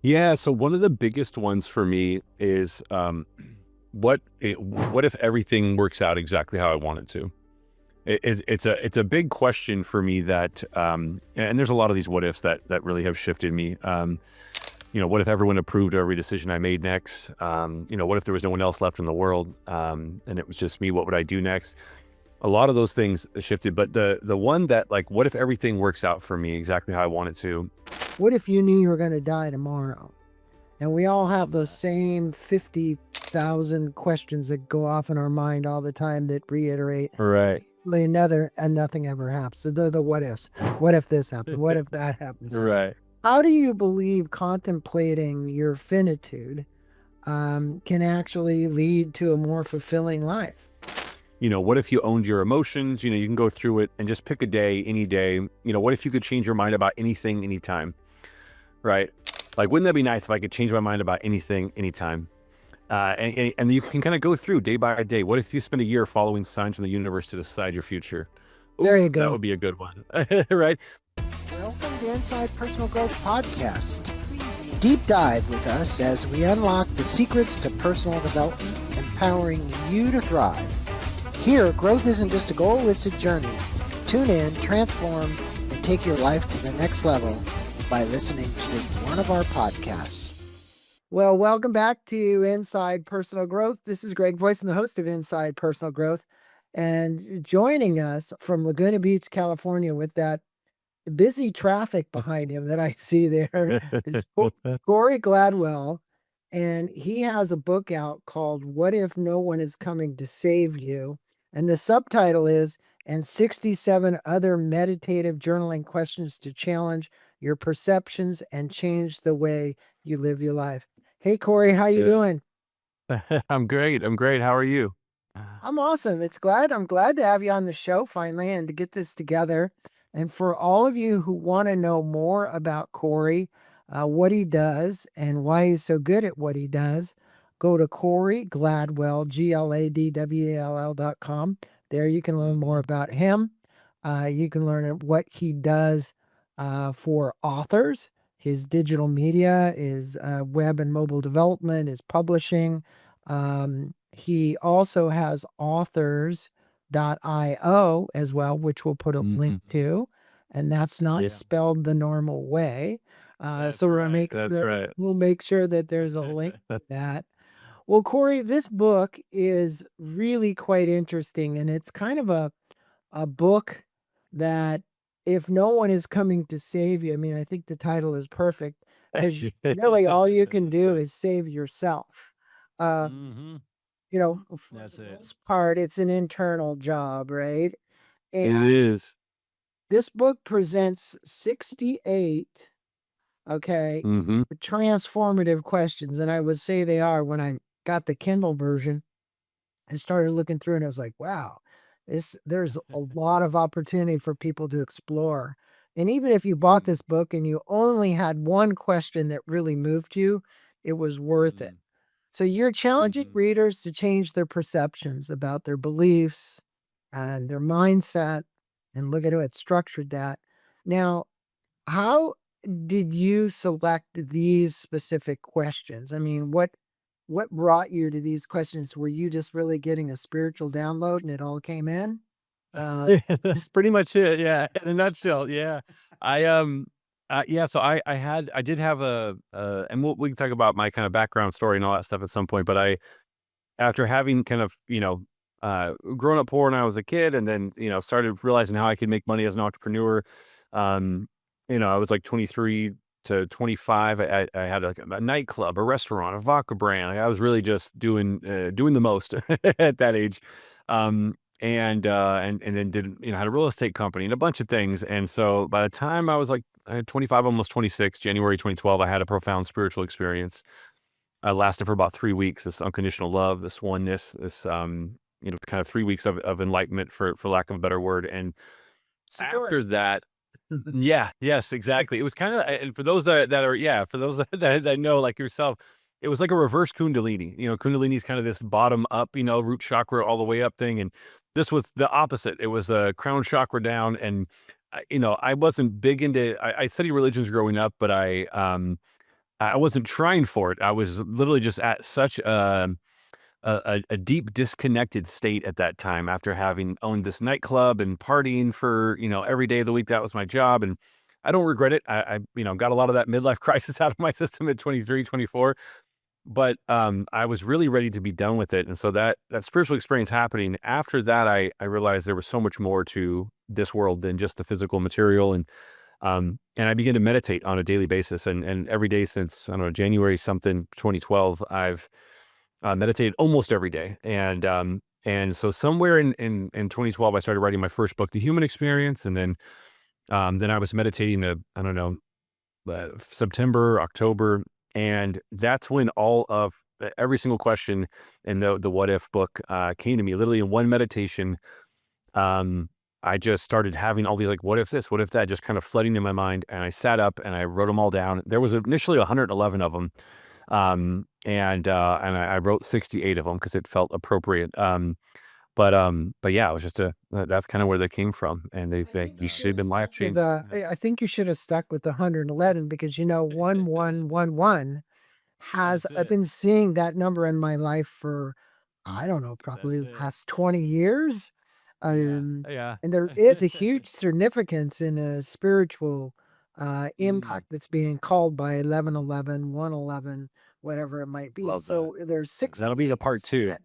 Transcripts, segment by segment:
Yeah, so one of the biggest ones for me is what if everything works out exactly how I want it to? It's a big question for me that and there's a lot of these what ifs that really have shifted me. What if everyone approved of every decision I made next? What if there was no one else left in the world and it was just me? What would I do next? A lot of those things shifted, but the one that like, what if everything works out for me exactly how I want it to? What if you knew you were going to die tomorrow? And we all have those same 50,000 questions that go off in our mind all the time that reiterate Right. another, and nothing ever happens. So they're the what ifs. What if this happened? What if that happens? Right. How do you believe contemplating your finitude can actually lead to a more fulfilling life? What if you owned your emotions? You can go through it and just pick a day, any day. What if you could change your mind about anything, anytime? Right? Like, wouldn't that be nice if I could change my mind about anything, anytime? And you can kind of go through day by day. What if you spend a year following signs from the universe to decide your future? There you Ooh, that go. would be a good one, right? Welcome to Inside Personal Growth Podcast. Deep dive with us as we unlock the secrets to personal development, empowering you to thrive. Here, growth isn't just a goal, it's a journey. Tune in, transform, and take your life to the next level by listening to just one of our podcasts. Well, welcome back to Inside Personal Growth. This is Greg Voisen, the host of Inside Personal Growth. And joining us from Laguna Beach, California, with that busy traffic behind him that I see there, is Corey Gladwell. And he has a book out called What If No One Is Coming to Save You? And the subtitle is, and 67 other meditative journaling questions to challenge your perceptions and change the way you live your life. Hey, Corey, how you doing? I'm great. I'm great. How are you? I'm awesome. I'm glad to have you on the show finally and to get this together. And for all of you who want to know more about Corey, what he does and why he's so good at what he does, go to Corey Gladwell, GLADWELL.com. There you can learn more about him. You can learn what he does for authors, his digital media, his web and mobile development, his publishing. He also has authors.io as well, which we'll put a link to. And that's not spelled the normal way. So we'll make sure that there's a link to that. Well, Corey, this book is really quite interesting, and it's kind of a book that if no one is coming to save you, I mean, I think the title is perfect because really all you can do is save yourself. For That's the it. most part, it's an internal job, right? It And is. this book presents 68, transformative questions. And I would say they are. When I got the Kindle version, I started looking through and I was like, wow, there's a lot of opportunity for people to explore. And even if you bought this book and you only had one question that really moved you, it was worth it. So you're challenging readers to change their perceptions about their beliefs and their mindset, and look at how it structured that. Now, how did you select these specific questions? I mean, what brought you to these questions? Were you just really getting a spiritual download and it all came in? That's pretty much it. Yeah, in a nutshell. Yeah, yeah. So I did have and we can talk about my kind of background story and all that stuff at some point. But after having kind of grown up poor when I was a kid, and then started realizing how I could make money as an entrepreneur. I was like 23 to 25. I had a nightclub, a restaurant, a vodka brand. Like, I was really just doing the most at that age. And then did had a real estate company and a bunch of things. And so by the time I was like 25, almost 26, January 2012, I had a profound spiritual experience. Lasted for about 3 weeks. This unconditional love, this oneness, this kind of 3 weeks of enlightenment, for lack of a better word. And after that, yeah, yes, exactly. It was kind of, and for those for those that know, like yourself, it was like a reverse Kundalini. Kundalini is kind of this bottom up, root chakra all the way up thing. And this was the opposite. It was a crown chakra down. And, I wasn't big into, I studied religions growing up, but I wasn't trying for it. I was literally just at such a deep disconnected state at that time after having owned this nightclub and partying for, every day of the week. That was my job. And I don't regret it. I got a lot of that midlife crisis out of my system at 23, 24. But I was really ready to be done with it. And so that spiritual experience happening after that, I realized there was so much more to this world than just the physical material. And I began to meditate on a daily basis. And every day since, I don't know, January something 2012, I've meditated almost every day. And so somewhere in 2012, I started writing my first book, The Human Experience. And then I was meditating, I don't know, September, October. And that's when all of every single question in the What If book came to me. Literally in one meditation, I just started having all these like, what if this, what if that, just kind of flooding in my mind. And I sat up and I wrote them all down. There was initially 111 of them. And I wrote 68 of them because it felt appropriate. But yeah, it was just that's kind of where they came from. And I they think you should they've have been life stuck with changing. I think you should have stuck with the 111 because 1111 has That's I've it. been seeing that number in my life for I don't know, probably That's the it. past 20 years. Yeah. Um, Yeah. and there is a huge significance in a spiritual Mm, impact that's being called by 1111, 111, whatever it might be. love that. So there's That'll be the 68. part two.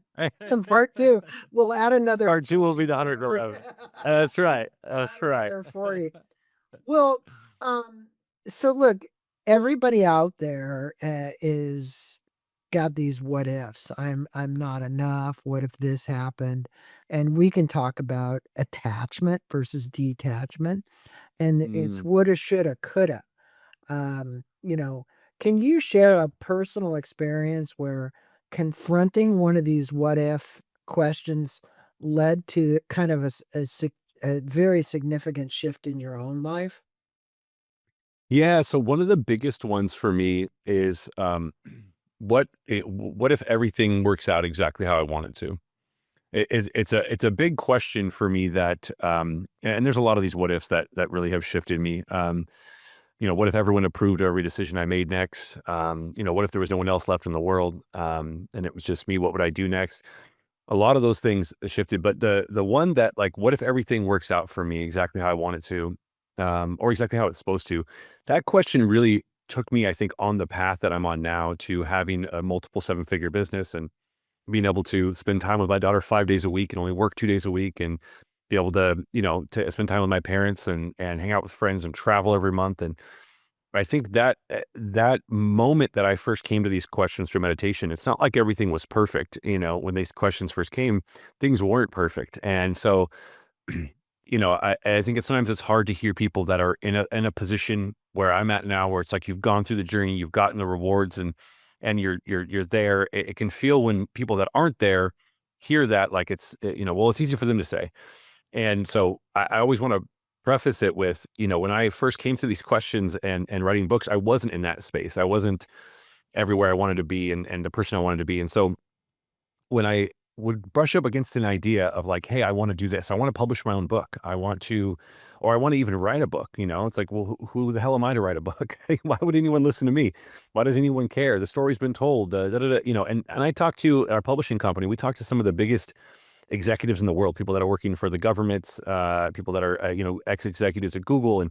And part two, we'll add another Part two will be the 4. 111. That's right. We'll That's add right. another 40. Well, um, so look, everybody out there is got these what ifs. I'm not enough. What if this happened? And we can talk about attachment versus detachment, and it's Mm. woulda, shoulda, coulda. You know, can you share a personal experience where confronting one of these what if questions led to kind of a very significant shift in your own life? Yeah, so one of the biggest ones for me is what if everything works out exactly how I want it to? It's a big question for me that and there's a lot of these what ifs that really have shifted me. What if everyone approved every decision I made next? What if there was no one else left in the world and it was just me? What would I do next? A lot of those things shifted, but the one that like, what if everything works out for me exactly how I want it to, or exactly how it's supposed to? That question really took me, I think, on the path that I'm on now to having a multiple seven-figure business and being able to spend time with my daughter 5 days a week and only work 2 days a week and be able to spend time with my parents and hang out with friends and travel every month. And I think that moment that I first came to these questions through meditation, it's not like everything was perfect. When these questions first came, things weren't perfect. And so, I think sometimes it's hard to hear people that are in a position where I'm at now, where it's like you've gone through the journey, you've gotten the rewards, and you're there. It can feel when people that aren't there hear that like well, it's easy for them to say. And so I always want to preface it with, when I first came through these questions and writing books, I wasn't in that space. I wasn't everywhere I wanted to be and the person I wanted to be. And so when I would brush up against an idea of like, hey, I want to do this, I want to publish my own book, or I want to even write a book, it's like, well, who the hell am I to write a book? Why would anyone listen to me? Why does anyone care? The story's been told, and I talked to our publishing company. We talked to some of the biggest executives in the world, people that are working for the governments, people that are, ex-executives at Google and,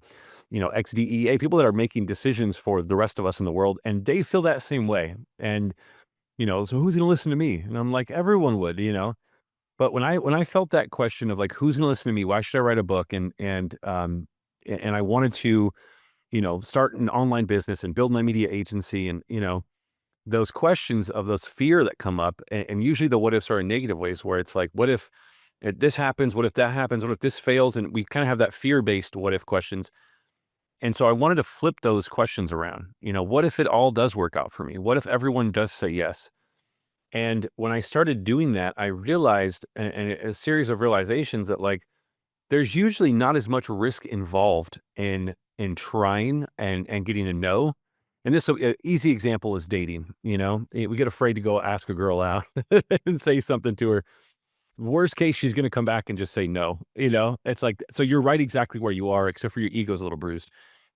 ex-DEA, people that are making decisions for the rest of us in the world. And they feel that same way. And, so who's going to listen to me? And I'm like, everyone would. But when I felt that question of like, who's going to listen to me? Why should I write a book? And I wanted to, start an online business and build my media agency and, those questions of those fear that come up, and usually the what ifs are in negative ways, where it's like, what if this happens? What if that happens? What if this fails? And we kind of have that fear-based what if questions. And so I wanted to flip those questions around. What if it all does work out for me? What if everyone does say yes? And when I started doing that, I realized a series of realizations that like there's usually not as much risk involved in trying and getting a no. And this easy example is dating. We get afraid to go ask a girl out and say something to her. Worst case, she's going to come back and just say no. It's like, so you're right exactly where you are, except for your ego's a little bruised.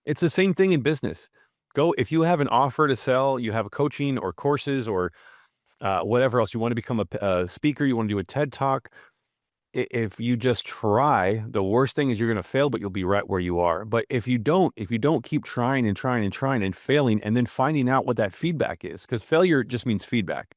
It's the same thing in business. Go, if you have an offer to sell, you have a coaching or courses or whatever else, you want to become a speaker, you want to do a TED talk. If you just try, the worst thing is you're going to fail, but you'll be right where you are. But if you don't keep trying and trying and trying and failing and then finding out what that feedback is, because failure just means feedback.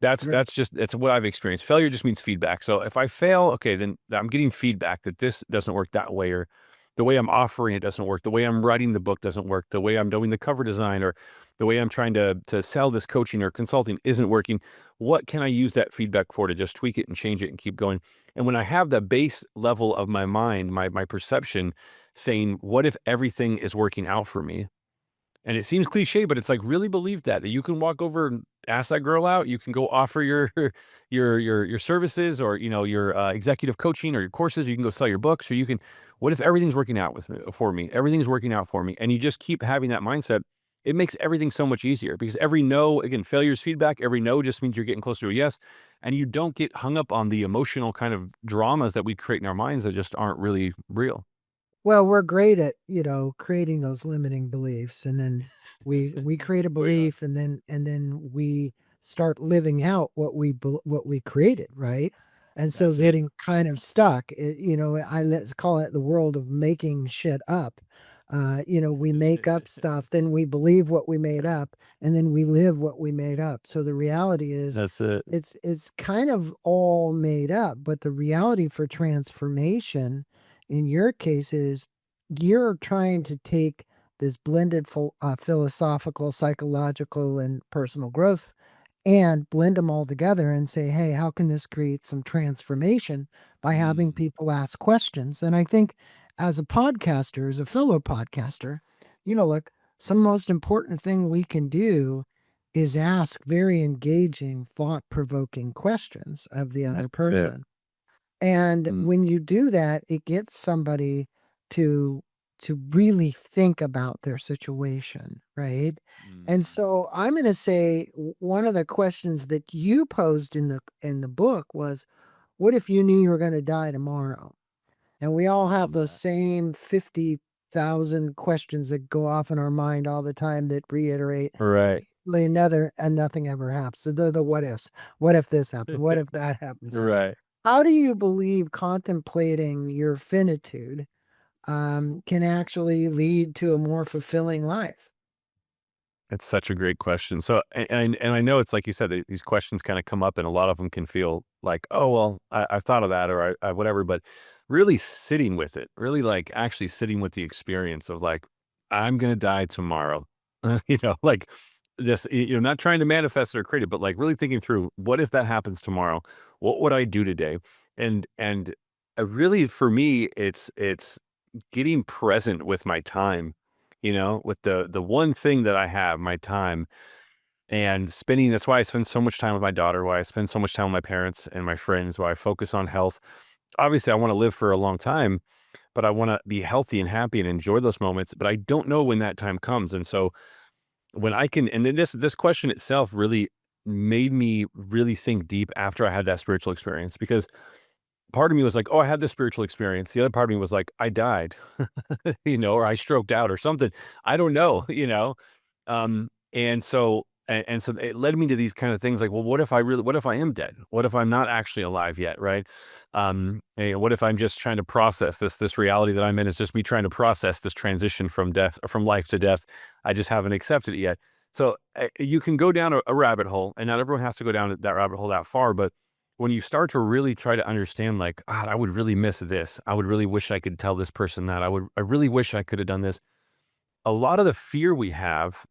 That's Right. that's what I've experienced. Failure just means feedback. So if I fail, okay, then I'm getting feedback that this doesn't work that way, or the way I'm offering it doesn't work, the way I'm writing the book doesn't work, the way I'm doing the cover design, or the way I'm trying to sell this coaching or consulting isn't working. What can I use that feedback for to just tweak it and change it and keep going? And when I have the base level of my mind, my perception saying, what if everything is working out for me? And it seems cliche, but it's like, really believe that you can walk over and ask that girl out. You can go offer your your services, or your executive coaching or your courses. You can go sell your books, or you can. What if everything's working out for me? Everything's working out for me, and you just keep having that mindset. It makes everything so much easier, because every no, again, failure is feedback. Every no just means you're getting closer to a yes, and you don't get hung up on the emotional kind of dramas that we create in our minds that just aren't really real. Well, we're great at, creating those limiting beliefs, and then we create a Oh yeah, belief, and then we start living out what we created, right? And so that's it. getting kind of stuck, I let's call it the world of making shit up. We make up stuff, then we believe what we made up, and then we live what we made up. So the reality is, That's it. it's kind of all made up, but the reality for transformation in your case is you're trying to take this blended philosophical, psychological, and personal growth and blend them all together and say, hey, how can this create some transformation by having Mm, people ask questions? And I think as a podcaster, as a fellow podcaster, look, some most important thing we can do is ask very engaging, thought provoking questions of the other that's it. person. And Mm, when you do that, it gets somebody to really think about their situation, right? And mm. so I'm going to say one of the questions that you posed in the book was, what if you knew you were going to die tomorrow? And we all have Love those that. same 50,000 questions that go off in our mind all the time that reiterate Right. another, and nothing ever happens. So they're the what ifs. What if this happened? What if that happens? Right. How do you believe contemplating your finitude can actually lead to a more fulfilling life? It's such a great question. So, and I know it's like you said, these questions kind of come up, and a lot of them can feel like, oh, well, I've thought of that, or I whatever. But really sitting with it, really like actually sitting with the experience of like, I'm gonna die tomorrow. Like this, not trying to manifest it or create it, but like really thinking through, what if that happens tomorrow? What would I do today? And really, for me, it's getting present with my time, with the one thing that I have, my time, and spending. That's why I spend so much time with my daughter, why I spend so much time with my parents and my friends, why I focus on health. Obviously, I want to live for a long time, but I want to be healthy and happy and enjoy those moments, but I don't know when that time comes. And so when I can, and then this question itself really made me really think deep after I had that spiritual experience, because part of me was like, oh, I had this spiritual experience. The other part of me was like, I died, or I stroked out or something. I don't know, and so and so it led me to these kind of things like, well, what if I am dead? What if I'm not actually alive yet, right? What if I'm just trying to process this reality that I'm in is just me trying to process this transition from death, or from life to death. I just haven't accepted it yet. So you can go down a rabbit hole, and not everyone has to go down that rabbit hole that far, but when you start to really try to understand, like, God, I would really miss this. I would really wish I could tell this person that. I really wish I could have done this. A lot of the fear we have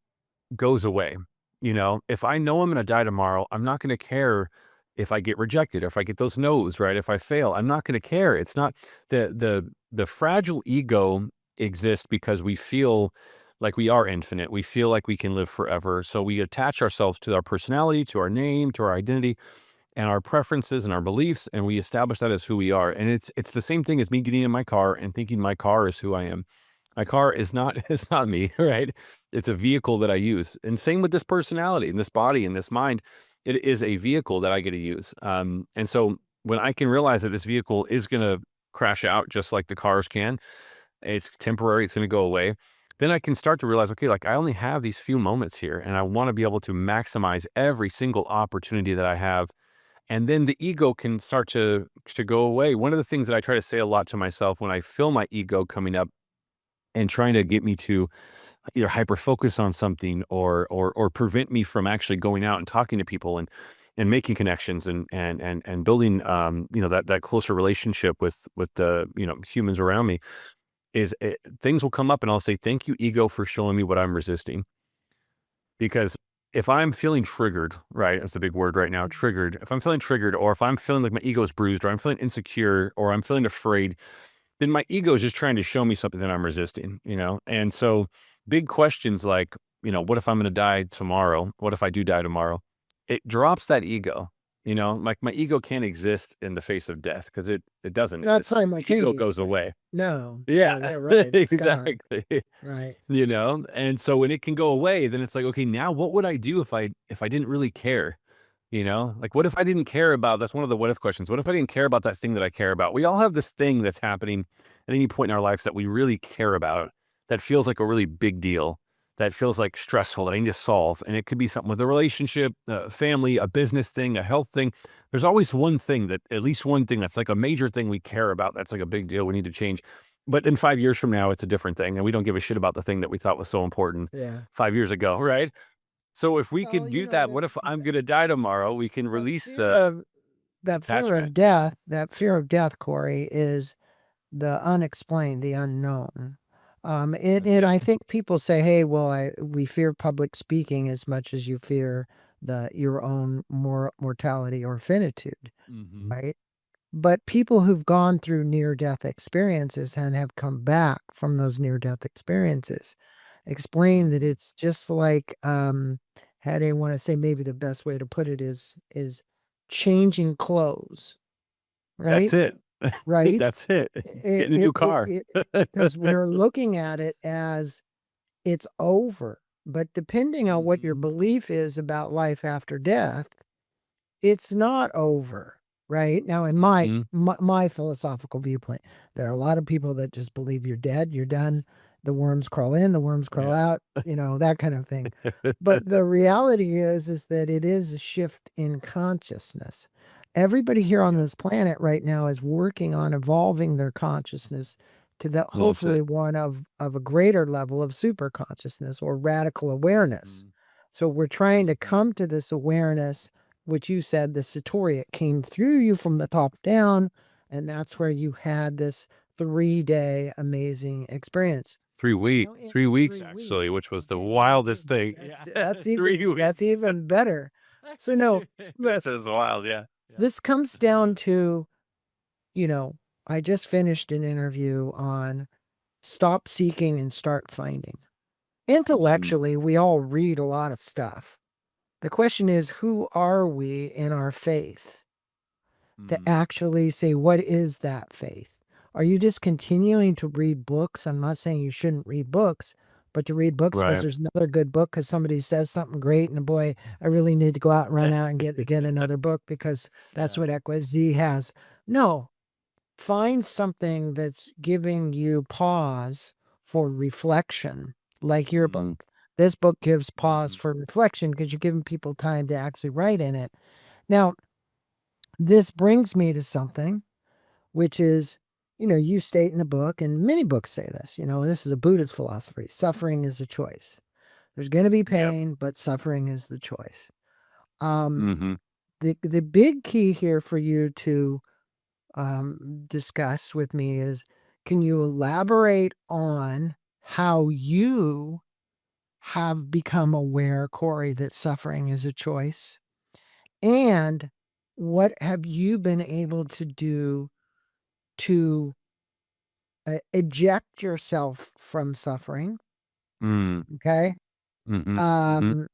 goes away. If I know I'm going to die tomorrow, I'm not going to care if I get rejected, or if I get those no's, right? If I fail, I'm not going to care. It's not the fragile ego exists because we feel like we are infinite. We feel like we can live forever. So we attach ourselves to our personality, to our name, to our identity, and our preferences and our beliefs, and we establish that as who we are. And it's the same thing as me getting in my car and thinking my car is who I am. My car is not it's not me, right? It's a vehicle that I use. And same with this personality and this body and this mind. It is a vehicle that I get to use. And so when I can realize that this vehicle is going to crash out just like the cars can, it's temporary, it's going to go away, then I can start to realize, okay, like I only have these few moments here and I want to be able to maximize every single opportunity that I have. And then the ego can start to go away. One of the things that I try to say a lot to myself when I feel my ego coming up and trying to get me to either hyper focus on something or prevent me from actually going out and talking to people and making connections and building that closer relationship with the humans around me is things will come up and I'll say thank you ego for showing me what I'm resisting. Because if I'm feeling triggered, right, that's a big word right now, triggered. If I'm feeling triggered, or if I'm feeling like my ego is bruised, or I'm feeling insecure, or I'm feeling afraid, then my ego is just trying to show me something that I'm resisting. And so big questions like, what if I'm going to die tomorrow? What if I do die tomorrow? It drops that ego. Like my ego can't exist in the face of death because it doesn't. Not The ego goes simultaneously. away. No. Yeah, Yeah, right. It's gone. exactly. Right. And so when it can go away, then it's like, okay, now what would I do if I didn't really care? Like what if I didn't care about, that's one of the what if questions. What if I didn't care about that thing that I care about? We all have this thing that's happening at any point in our lives that we really care about, that feels like a really big deal, that feels like stressful, that I need to solve. And it could be something with a relationship, a family, a business thing, a health thing. There's always one thing at least one thing that's like a major thing we care about. That's like a big deal we need to change. But in 5 years from now, it's a different thing. And we don't give a shit about the thing that we thought was so important Yeah. 5 years ago, right? So if we Well, could do that, what if I'm going to die tomorrow? We can that release fear the of attachment. that fear of death, Corey, is the unexplained, the unknown. I think people say, "Hey, well, we fear public speaking as much as you fear your own mortality or finitude," Hmm. right? But people who've gone through near-death experiences and have come back from those near-death experiences explain that Hmm. it's just like, how do you want to say? Maybe the best way to put it is changing clothes, right? That's it. Right? That's it. It Getting a it new it car. it 'Cause we're looking at it as it's over, but depending on what your Hmm. belief is about life after death, it's not over, right? Now in Hmm. my philosophical viewpoint, there are a lot of people that just believe you're dead, you're done, the worms crawl in, the worms crawl Yeah. out, that kind of thing. But the reality is that it is a shift in consciousness. Everybody here on Yeah. this planet right now is working on evolving their consciousness to that Well said. hopefully one of a greater level of super consciousness or radical awareness. So we're trying to Mm-hmm. come to this awareness, which you said the Satori, it came through you from the top down, and that's where you had this 3-day amazing experience. 3 weeks, In 3 weeks 3 weeks. actually, which was the Okay, well, wildest thing. Yeah. that's even 3 weeks. better. So no, That's just wild. Yeah. Yeah. this comes down to, you know, I just finished an interview on stop seeking and start finding. Mm-hmm. Intellectually, we all read a lot of stuff. The question is, who are we in our faith to Mm-hmm. actually say, what is that faith? Are you just continuing to read books? I'm not saying you shouldn't read books, but to read books because Right. there's another good book because somebody says something great, and boy, I really need to go out and run out and get another book because that's Yeah. what XYZ has. No, find something that's giving you pause for reflection, like your Mm-hmm. book. This book gives pause Mm-hmm. for reflection because you're giving people time to actually write in it. Now, this brings me to something, which is, you state in the book, and many books say this, this is a Buddhist philosophy. Suffering is a choice. There's going to be Yep. pain, but suffering is the choice. Um, Mm-hmm. the big key here for you to discuss with me is, can you elaborate on how you have become aware, Corey, that suffering is a choice? And what have you been able to do to eject yourself from suffering? Okay. Mm-hmm. Mm-hmm. Um,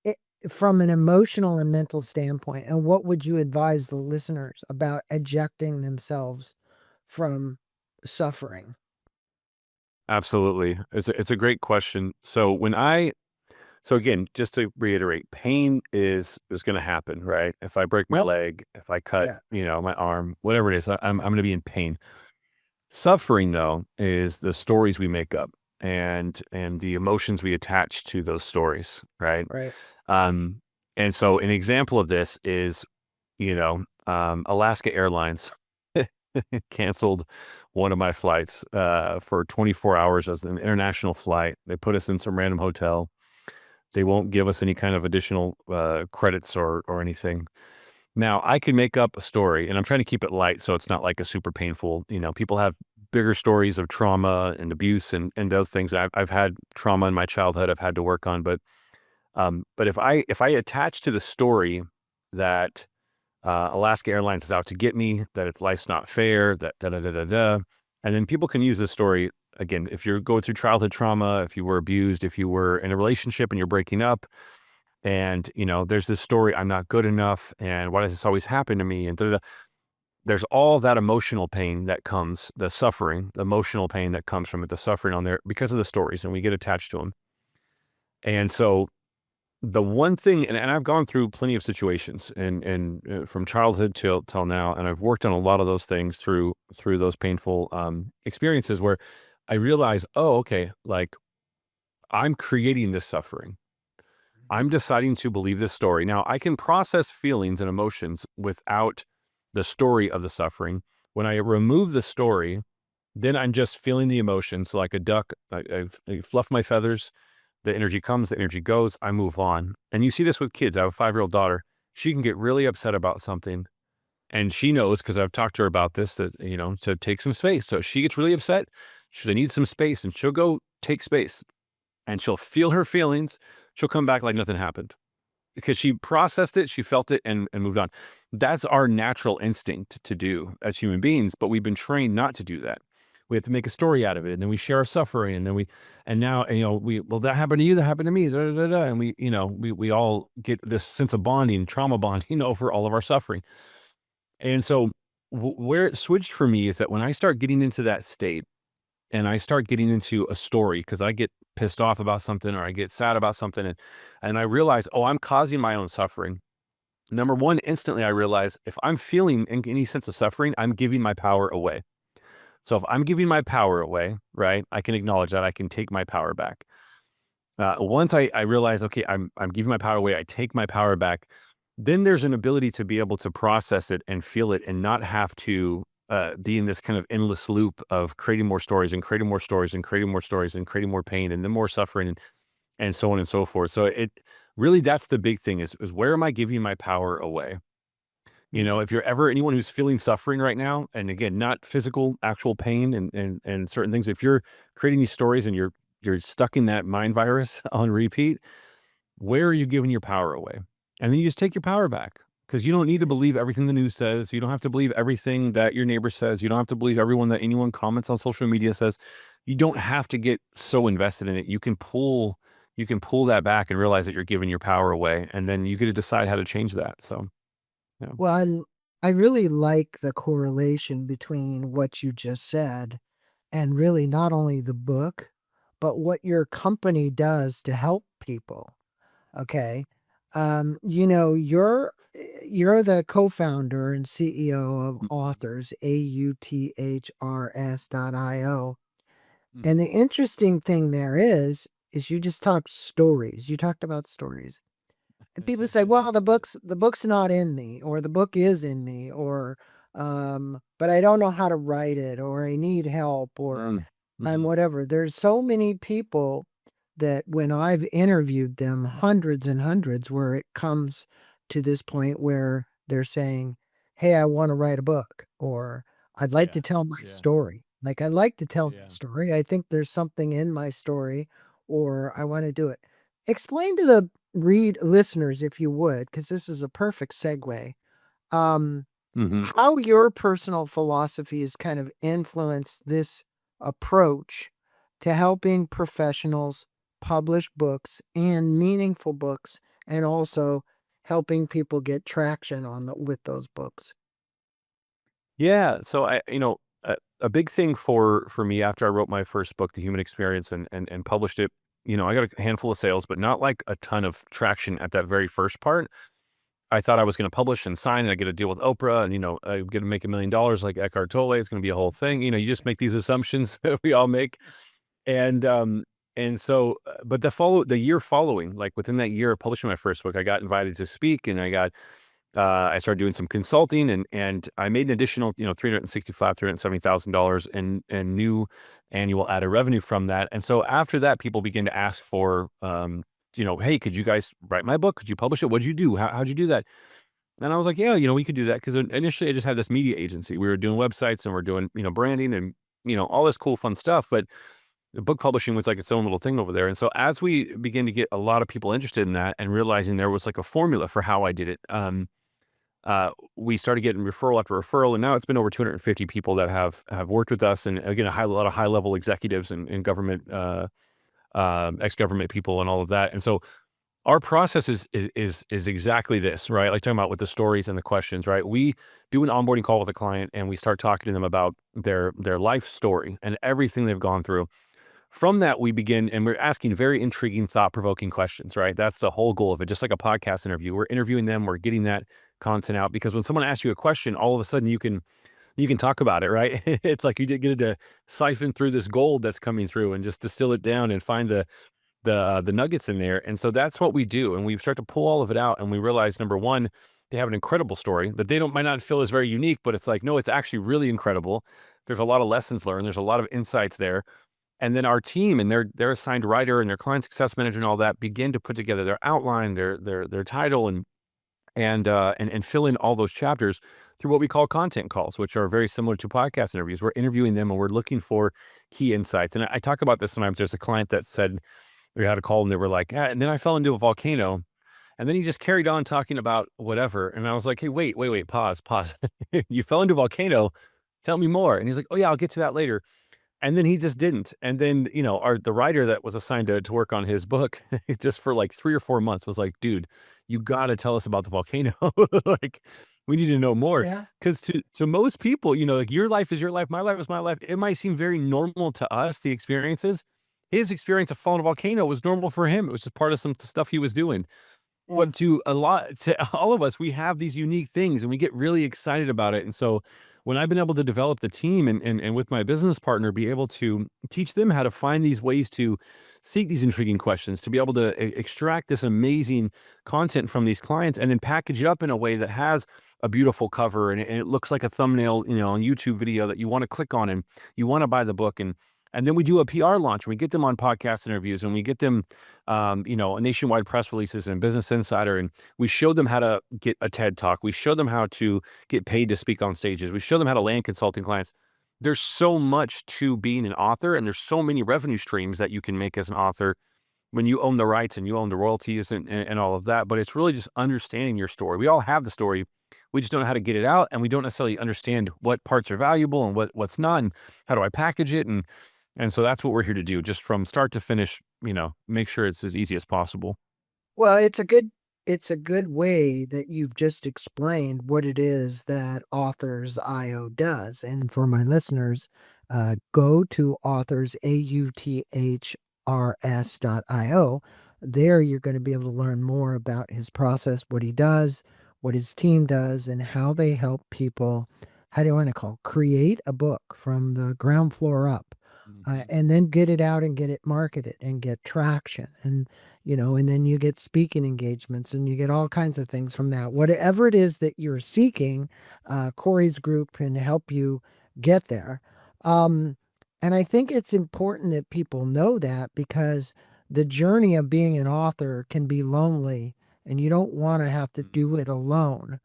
it, from an emotional and mental standpoint. And what would you advise the listeners about ejecting themselves from suffering? Absolutely. It's a great question. So again, just to reiterate, pain is going to happen, right? If I break my Yep. leg, if I cut, Yeah. my arm, whatever it is, I'm going to be in pain. Suffering though is the stories we make up. and the emotions we attach to those stories, right? Right. And so an example of this is, Alaska Airlines canceled one of my flights for 24 hours as an international flight. They put us in some random hotel. They won't give us any kind of additional credits or anything. Now, I could make up a story, and I'm trying to keep it light so it's not like a super painful, people have bigger stories of trauma and abuse and those things. I've had trauma in my childhood I've had to work on, but if I attach to the story that Alaska Airlines is out to get me, that it's life's not fair, that da da da da da, and then people can use this story again. If you're going through childhood trauma, if you were abused, if you were in a relationship and you're breaking up, and there's this story, I'm not good enough, and why does this always happen to me? And da, da, da. There's all that emotional pain that comes, the suffering, the emotional pain that comes from it, the suffering on there because of the stories, and we get attached to them. And so the one thing, and I've gone through plenty of situations, and from childhood till now, and I've worked on a lot of those things through those painful experiences where I realize, oh, okay, like I'm creating this suffering. I'm deciding to believe this story. Now, I can process feelings and emotions without the story of the suffering. When I remove the story, then I'm just feeling the emotions like a duck. I fluff my feathers. The energy comes, the energy goes, I move on. And you see this with kids. I have a 5-year-old daughter. She can get really upset about something. And she knows, because I've talked to her about this, that, to take some space. So she gets really upset. She needs some space, and she'll go take space. And she'll feel her feelings. She'll come back like nothing happened. Because she processed it, she felt it, and moved on. That's our natural instinct to do as human beings, but we've been trained not to do that. We have to make a story out of it, and then we share our suffering, and then well, that happened to you, that happened to me, da, da, da, da, and we all get this sense of bonding, trauma bonding over all of our suffering. And so where it switched for me is that when I start getting into that state, and I start getting into a story because I get pissed off about something or I get sad about something, and I realize, oh, I'm causing my own suffering. Number one, instantly I realize if I'm feeling any sense of suffering, I'm giving my power away. So if I'm giving my power away, right, I can acknowledge that I can take my power back. Once I realize, okay, I'm giving my power away, I take my power back, then there's an ability to be able to process it and feel it and not have to be in this kind of endless loop of creating more stories and creating more stories and creating more stories and creating more pain and then more suffering and so on and so forth. So it really, that's the big thing is where am I giving my power away? If you're ever anyone who's feeling suffering right now, and again, not physical, actual pain and certain things, if you're creating these stories and you're stuck in that mind virus on repeat, where are you giving your power away? And then you just take your power back because you don't need to believe everything the news says. You don't have to believe everything that your neighbor says. You don't have to believe everyone that anyone comments on social media says. You don't have to get so invested in it. You can pull that back and realize that you're giving your power away, and then you get to decide how to change that. So, yeah. Well, I really like the correlation between what you just said and really not only the book, but what your company does to help people. Okay. You're the co-founder and CEO of Authors, AUTHRS.io. And the interesting thing there is you just talked stories. You talked about stories. And people say, well, the book's not in me, or the book is in me, or but I don't know how to write it, or I need help, or I'm whatever. There's so many people that when I've interviewed them, hundreds and hundreds, where it comes to this point where they're saying, hey, I want to write a book, or I'd like to tell my story. Like, I'd like to tell my story. I think there's something in my story, or I want to do it. Explain to the listeners, if you would, because this is a perfect segue, how your personal philosophy has kind of influenced this approach to helping professionals publish books and meaningful books, and also helping people get traction with those books. Yeah. So a big thing for me after I wrote my first book, The Human Experience, and published it, I got a handful of sales, but not like a ton of traction at that very first part. I thought I was going to publish and sign, and I get a deal with Oprah, and I'm going to make $1 million like Eckhart Tolle. It's going to be a whole thing. You just make these assumptions that we all make. And so, but the year following, like within that year of publishing my first book, I got invited to speak, and I started doing some consulting, and I made an additional, $370,000 in new annual added revenue from that. And so after that, people began to ask for, hey, could you guys write my book? Could you publish it? What'd you do? How'd you do that? And I was like, yeah, we could do that. Because initially I just had this media agency. We were doing websites and we're doing, branding and, all this cool, fun stuff. But the book publishing was like its own little thing over there. And so as we began to get a lot of people interested in that and realizing there was like a formula for how I did it, we started getting referral after referral, and now it's been over 250 people that have worked with us, and again, a lot of high level executives and government, ex government people, and all of that. And so our process is exactly this, right? Like talking about with the stories and the questions, right? We do an onboarding call with a client, and we start talking to them about their life story and everything they've gone through. From that, we begin, and we're asking very intriguing, thought-provoking questions, right? That's the whole goal of it. Just like a podcast interview, we're interviewing them, we're getting that content out, because when someone asks you a question, all of a sudden you can talk about it, right? It's like you did get to siphon through this gold that's coming through and just distill it down and find the nuggets in there. And so that's what we do, and we start to pull all of it out, and we realize, number one, they have an incredible story that they might not feel is very unique, but it's like, no, it's actually really incredible. There's a lot of lessons learned. There's a lot of insights there. And then our team and their assigned writer and their client success manager and all that begin to put together their outline, their title, and fill in all those chapters through what we call content calls, which are very similar to podcast interviews. We're interviewing them and we're looking for key insights. And I talk about this sometimes. There's a client that said we had a call and they were like, and then I fell into a volcano. And then he just carried on talking about whatever. And I was like, hey, wait, pause. You fell into a volcano. Tell me more. And he's like, oh yeah, I'll get to that later. And then he just didn't. And then, the writer that was assigned to work on his book just for like 3 or 4 months was like, dude, you got to tell us about the volcano. Like, we need to know more. Yeah. Because to most people, like your life is your life, my life is my life. It might seem very normal to us, the experiences. His experience of falling a volcano was normal for him. It was just part of some stuff he was doing. Yeah. But to all of us, we have these unique things and we get really excited about it. And so when I've been able to develop the team and with my business partner, be able to teach them how to find these ways to seek these intriguing questions, to be able to extract this amazing content from these clients and then package it up in a way that has a beautiful cover and it looks like a thumbnail, on YouTube video that you want to click on and you want to buy the book. And then we do a PR launch. We get them on podcast interviews and we get them, nationwide press releases and Business Insider. And we show them how to get a TED Talk. We show them how to get paid to speak on stages. We show them how to land consulting clients. There's so much to being an author, and there's so many revenue streams that you can make as an author when you own the rights and you own the royalties and all of that. But it's really just understanding your story. We all have the story. We just don't know how to get it out, and we don't necessarily understand what parts are valuable and what's not, and how do I package it. And so that's what we're here to do, just from start to finish, make sure it's as easy as possible. Well, it's a good way that you've just explained what it is that Authors IO does. And for my listeners, go to authors, AUTHRS.io. There you're going to be able to learn more about his process, what he does, what his team does, and how they help people, how do you want to call, create a book from the ground floor up. And then get it out and get it marketed and get traction and then you get speaking engagements and you get all kinds of things from that. Whatever it is that you're seeking, Corey's group can help you get there. And I think it's important that people know that, because the journey of being an author can be lonely and you don't want to have to do it alone.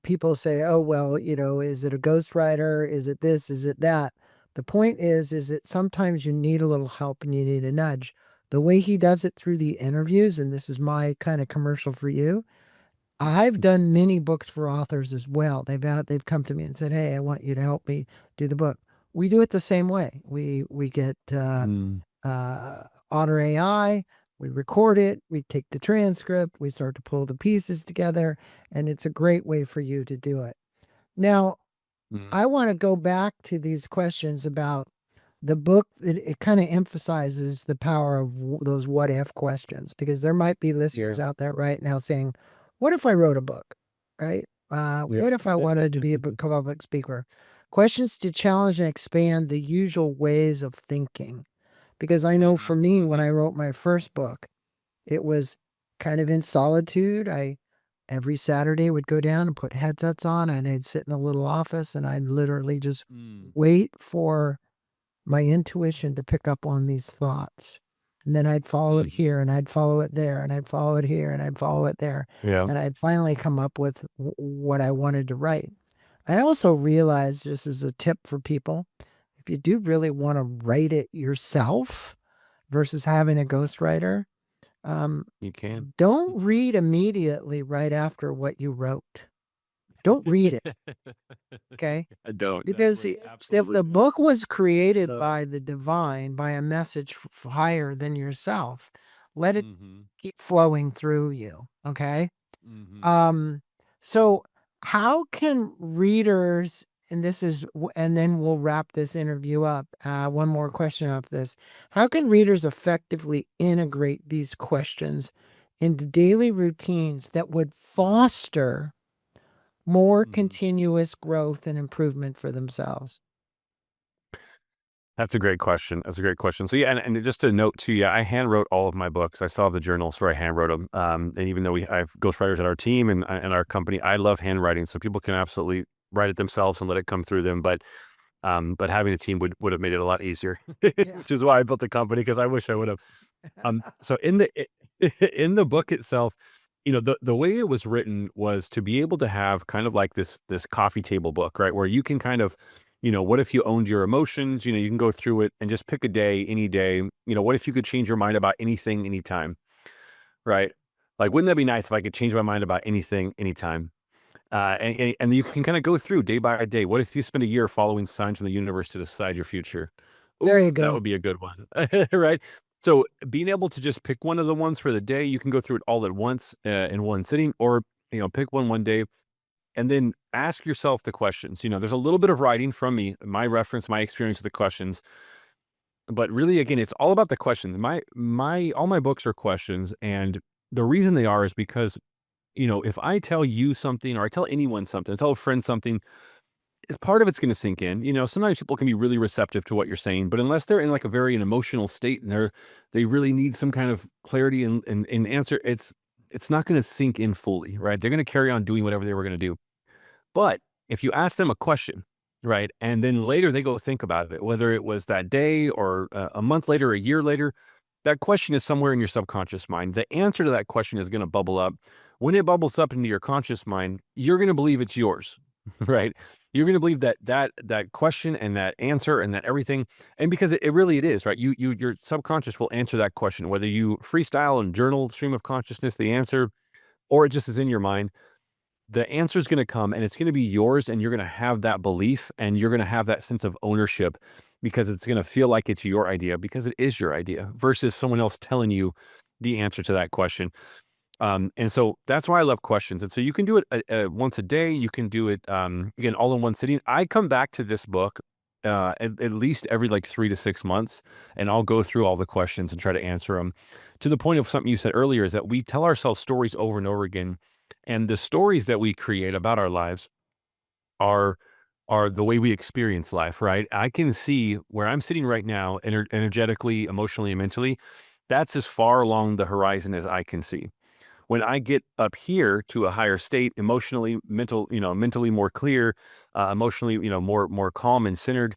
People say, oh, well, is it a ghostwriter? Is it this? Is it that? The point is that sometimes you need a little help and you need a nudge. The way he does it through the interviews, and this is my kind of commercial for you, I've done many books for authors as well. They've come to me and said, hey, I want you to help me do the book. We do it the same way. We get Otter AI, we record it, we take the transcript, we start to pull the pieces together, and it's a great way for you to do it. Now, I want to go back to these questions about the book. It kind of emphasizes the power of those what if questions, because there might be listeners out there right now saying, what if I wrote a book, right? What if I wanted to be a public speaker? Questions to challenge and expand the usual ways of thinking, Because I know for me, when I wrote my first book, it was kind of in solitude. I every Saturday would go down and put headsets on, and I'd sit in a little office, and I'd literally just wait for my intuition to pick up on these thoughts. And then I'd follow it here, and I'd follow it there, and I'd follow it here, and I'd follow it there. Yeah. And I'd finally come up with what I wanted to write. I also realized, just as a tip for people, if you do really want to write it yourself versus having a ghostwriter, You can. don't read immediately right after what you wrote. Don't read it, okay? I don't. Because if the book was created by the divine, by a message higher than yourself, let it keep flowing through you, okay? So how can readers, and then we'll wrap this interview up. One more question off this. How can readers effectively integrate these questions into daily routines that would foster more continuous growth and improvement for themselves? That's a great question. That's a great question. So yeah, and just a note too, yeah, I hand wrote all of my books. I still have the journals where I hand wrote them. And even though I have ghostwriters at our team and our company, I love handwriting. So people can absolutely write it themselves and let it come through them. But having a team would have made it a lot easier, which is why I built the company, because I wish I would have. So in the book itself, the way it was written was to be able to have kind of like this coffee table book, right? Where you can kind of, what if you owned your emotions? You can go through it and just pick a day, any day. What if you could change your mind about anything, anytime, right? Like, wouldn't that be nice if I could change my mind about anything, anytime? And you can kind of go through day by day. What if you spend a year following signs from the universe to decide your future? There you That go. would be a good one, right? So being able to just pick one of the ones for the day, you can go through it all at once in one sitting, or pick one day, and then ask yourself the questions. There's a little bit of writing from me, my reference, my experience with the questions, but really, again, it's all about the questions. All my books are questions, and the reason they are is because if I tell you something, or I tell anyone something, I tell a friend something, is part of it's going to sink in. Sometimes people can be really receptive to what you're saying, but unless they're in like a very an emotional state and they really need some kind of clarity and answer, it's not going to sink in fully, right? They're going to carry on doing whatever they were going to do. But if you ask them a question, right, and then later they go think about it, whether it was that day or a month later, a year later, that question is somewhere in your subconscious mind. The answer to that question is going to bubble up. When it bubbles up into your conscious mind, you're going to believe it's yours, right? You're going to believe that question and that answer and that everything, and because it really it is, right? Your subconscious will answer that question, whether you freestyle and journal stream of consciousness the answer, or it just is in your mind. The answer is going to come, and it's going to be yours, and you're going to have that belief, and you're going to have that sense of ownership, because it's going to feel like it's your idea, because it is your idea, versus someone else telling you the answer to that question. And so that's why I love questions. And so you can do it once a day. You can do it, again, all in one sitting. I come back to this book at least every like 3 to 6 months, and I'll go through all the questions and try to answer them, to the point of something you said earlier, is that we tell ourselves stories over and over again. And the stories that we create about our lives are the way we experience life, right? I can see where I'm sitting right now, energetically, emotionally, and mentally. That's as far along the horizon as I can see. When I get up here to a higher state, emotionally, mentally more clear, emotionally, more calm and centered,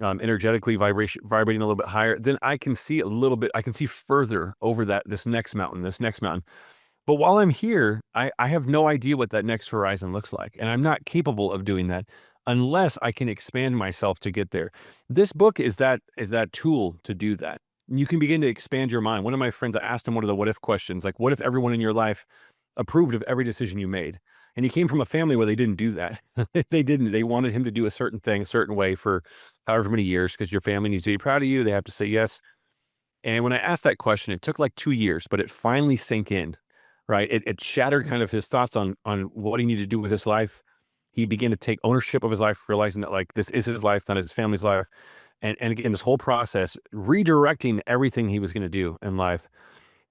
energetically vibrating a little bit higher, then I can see a little bit. I can see further over this next mountain. But while I'm here, I have no idea what that next horizon looks like, and I'm not capable of doing that unless I can expand myself to get there. This book is that tool to do that. You can begin to expand your mind. One of my friends, I asked him one of the what if questions, like, what if everyone in your life approved of every decision you made? And he came from a family where they didn't do that. They didn't. They wanted him to do a certain thing, a certain way for however many years, because your family needs to be proud of you. They have to say yes. And when I asked that question, it took like 2 years, but it finally sank in, right? It shattered kind of his thoughts on what he needed to do with his life. He began to take ownership of his life, realizing that like this is his life, not his family's life. And again, this whole process, redirecting everything he was going to do in life,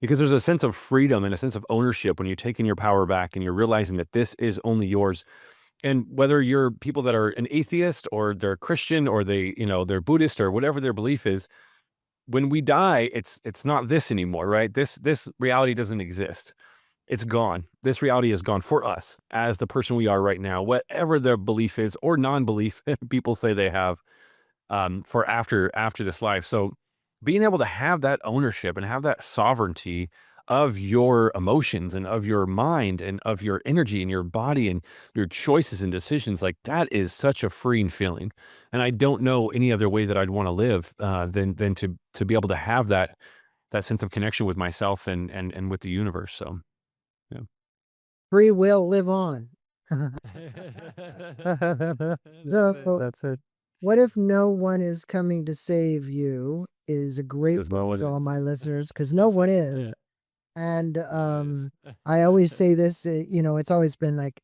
because there's a sense of freedom and a sense of ownership when you're taking your power back and you're realizing that this is only yours. And whether you're people that are an atheist, or they're Christian, or they're Buddhist, or whatever their belief is, when we die, it's not this anymore, right? This reality doesn't exist. It's gone. This reality is gone for us as the person we are right now, whatever their belief is or non-belief people say they have, for after this life. So being able to have that ownership and have that sovereignty of your emotions and of your mind and of your energy and your body and your choices and decisions, like that is such a freeing feeling. And I don't know any other way that I'd want to live, than to be able to have that sense of connection with myself and with the universe. So yeah. Free will, live on. So, That's it. what if no one is coming to save you is a great Because no one to all is. my listeners, because no one is. Yeah. And No one is. I always say this, it's always been like,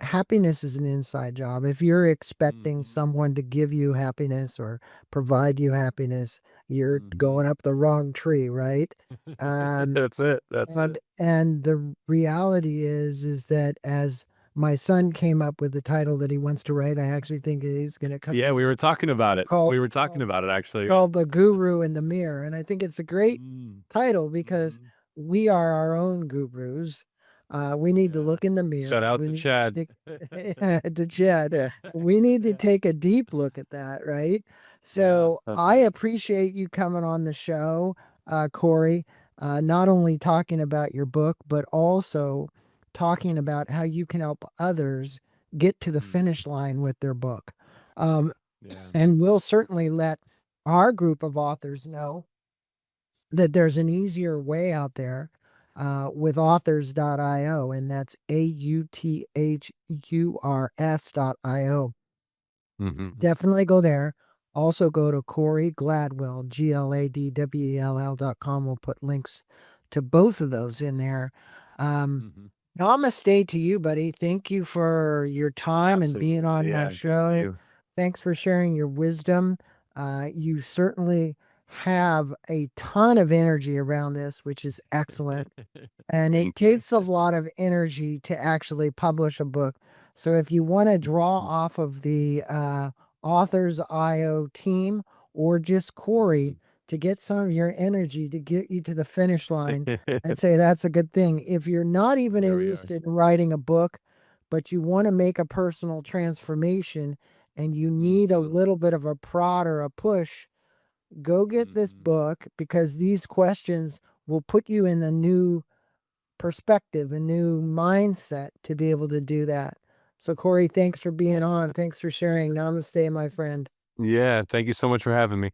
happiness is an inside job. If you're expecting Mhm. someone to give you happiness or provide you happiness, you're Mhm. going up the wrong tree, right? Um, That's it. That's and it. and the reality is that as my son came up with the title that he wants to write, I actually think that he's going to come Yeah, we were talking about it. called We were talking about it actually. called The Guru in the Mirror. And I think it's a great Mm. title because Mhm. we are our own gurus. We need to Yeah. look in the mirror. Shout out We to need Chad. to, to Chad. Yeah. We need to Yeah. take a deep look at that, right? Yeah, So that's I it. appreciate you coming on the show, Corey, not only talking about your book, but also talking about how you can help others get to the Mhm. finish line with their book. Um, Yeah. and we'll certainly let our group of authors know that there's an easier way out there with authors.io, and that's authurs.io. Mhm. Definitely go there. Also go to Corey Gladwell, GLADWELL.com. We'll put links to both of those in there. Um, Mhm. Namaste to you, buddy. Thank you for your time and being on Absolutely. my Yeah. Thank show. you. Thanks for sharing your wisdom. You certainly have a ton of energy around this, which is excellent. And it Thank you. takes a lot of energy to actually publish a book. So if you want to draw Mhm. off of the Authors IO team or just Corey Mhm. to get some of your energy to get you to the finish line, I'd say that's a good thing. If you're not even There we are. interested in writing a book, but you want to make a personal transformation and you need a Mhm. little bit of a prod or a push, go get this Mhm. book because these questions will put you in a new perspective, a new mindset to be able to do that. So, Corey, thanks for being on. Thanks for sharing. Namaste, my friend. Yeah. Thank you so much for having me.